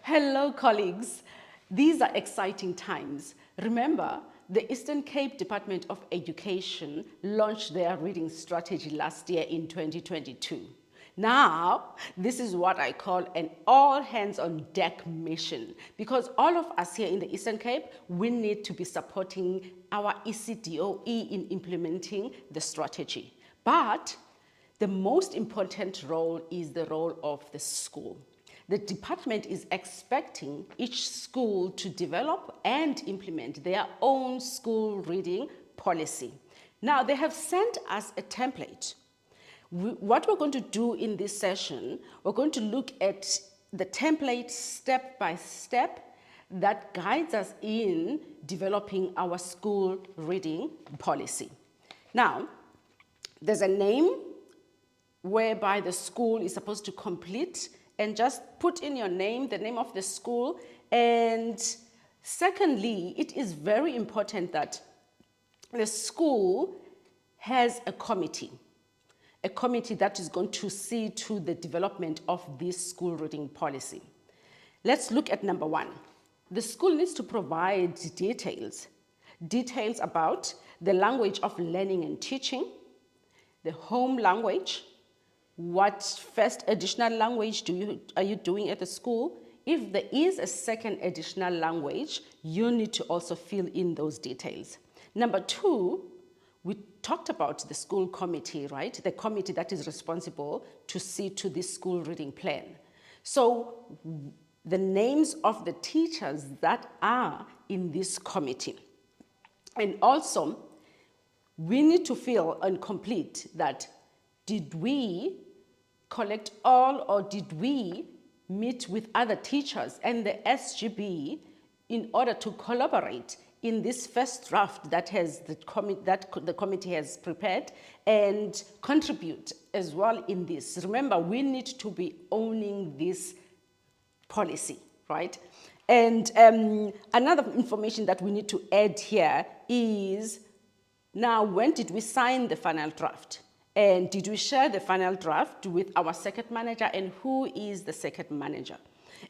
Hello, colleagues. These are exciting times. Remember, the Eastern Cape Department of Education launched their reading strategy last year in 2022. Now, this is what I call an all-hands-on-deck mission, because all of us here in the Eastern Cape, we need to be supporting our ECDOE in implementing the strategy. But the most important role is the role of the school. The department is expecting each school to develop and implement their own school reading policy. Now, they have sent us a template. What we're going to do in this session, we're going to look at the template step by step that guides us in developing our school reading policy. Now, there's a name whereby the school is supposed to complete, and just put in your name, the name of the school. And secondly, it is very important that the school has a committee that is going to see to the development of this school reading policy. Let's look at number one. The school needs to provide details about the language of learning and teaching, the home language, what first additional language are you doing at the school? If there is a second additional language, you need to also fill in those details. Number two, we talked about the school committee, right? The committee that is responsible to see to this school reading plan. So the names of the teachers that are in this committee. And also, we need to fill and complete that. Did we collect all, or did we meet with other teachers and the SGB in order to collaborate in this first draft that the committee has prepared and contribute as well in this? Remember, we need to be owning this policy, right? And another information that we need to add here is, now, when did we sign the final draft? And did we share the final draft with our circuit manager, and who is the circuit manager?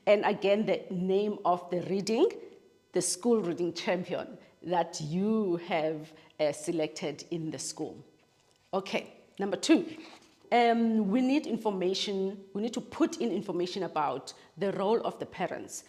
And again, the name of the school reading champion that you have selected in the school. Okay, number two, we need information, we need to put in information about the role of the parents.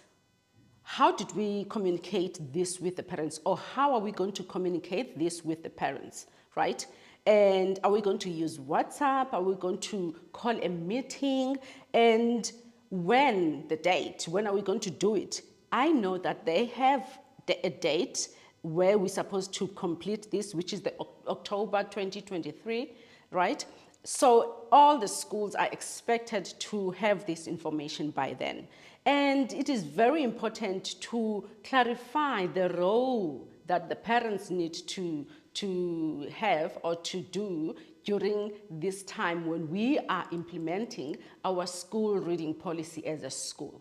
How did we communicate this with the parents, or how are we going to communicate this with the parents, right? And are we going to use WhatsApp? Are we going to call a meeting? And when are we going to do it? I know that they have a date where we're supposed to complete this, which is the October 2023, right? So all the schools are expected to have this information by then. And it is very important to clarify the role that the parents need to have or to do during this time when we are implementing our school reading policy as a school.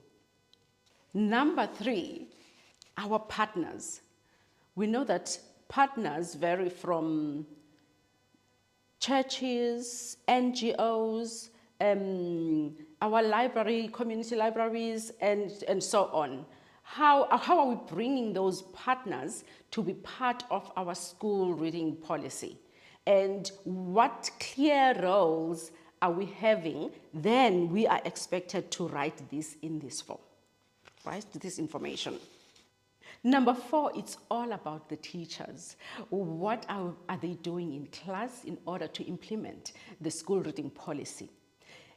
Number three, our partners. We know that partners vary from churches, NGOs, our library, community libraries, and so on. How are we bringing those partners to be part of our school reading policy? And what clear roles are we having? Then we are expected to write this in this form, right? This information. Number four, it's all about the teachers. What are they doing in class in order to implement the school reading policy?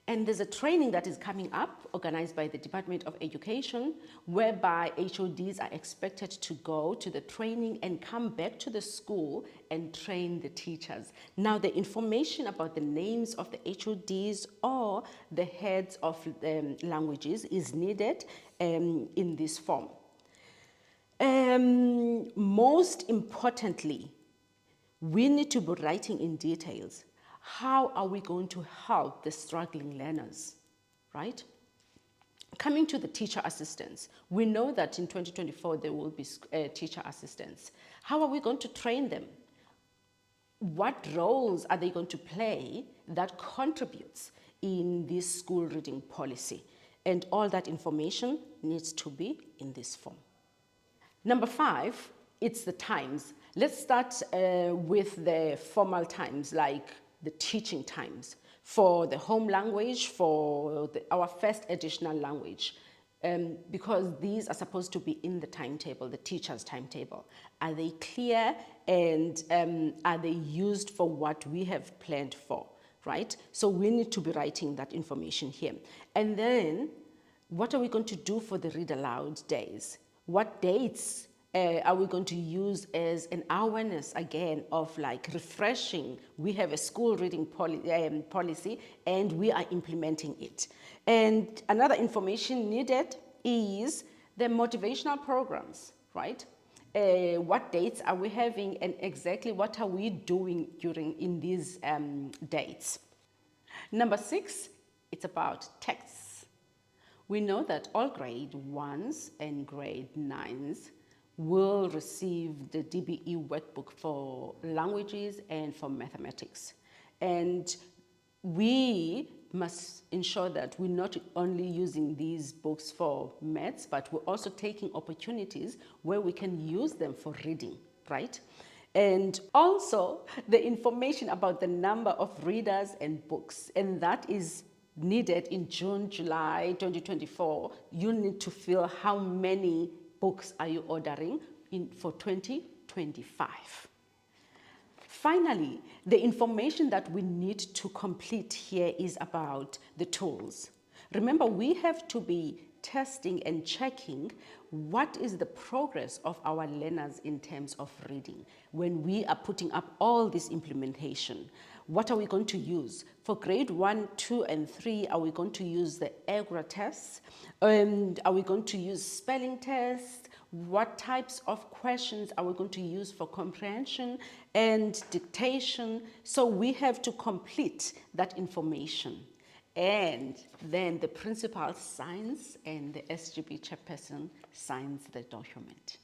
And there's a training that is coming up, organized by the Department of Education, whereby HODs are expected to go to the training and come back to the school and train the teachers. Now, the information about the names of the HODs or the heads of languages is needed in this form. Most importantly, we need to be writing in details. How are we going to help the struggling learners, right? Coming to the teacher assistants, we know that in 2024 there will be teacher assistants. How are we going to train them? What roles are they going to play that contributes in this school reading policy? And all that information needs to be in this form. Number 5, it's the times. Let's start with the formal times, like the teaching times for the home language, for our first additional language, because these are supposed to be in the timetable, the teacher's timetable. Are they clear, and are they used for what we have planned for, right? So we need to be writing that information here. And then, what are we going to do for the read aloud days? What dates are we going to use as an awareness again of like refreshing? We have a school reading policy and we are implementing it. And another information needed is the motivational programs, right? What dates are we having, and exactly what are we doing in these dates? Number 6, it's about texts. We know that all grade 1s and grade 9s will receive the DBE workbook for languages and for mathematics. And we must ensure that we're not only using these books for maths, but we're also taking opportunities where we can use them for reading, right? And also the information about the number of readers and books, and that is needed in June, July 2024. You need to fill how many books are you ordering for 2025. Finally, the information that we need to complete here is about the tools. Remember, we have to be testing and checking what is the progress of our learners in terms of reading. When we are putting up all this implementation, what are we going to use? For grade 1, 2, and 3, are we going to use the EGRA tests? Are we going to use spelling tests? What types of questions are we going to use for comprehension and dictation? So we have to complete that information. And then the principal signs and the SGB chairperson signs the document.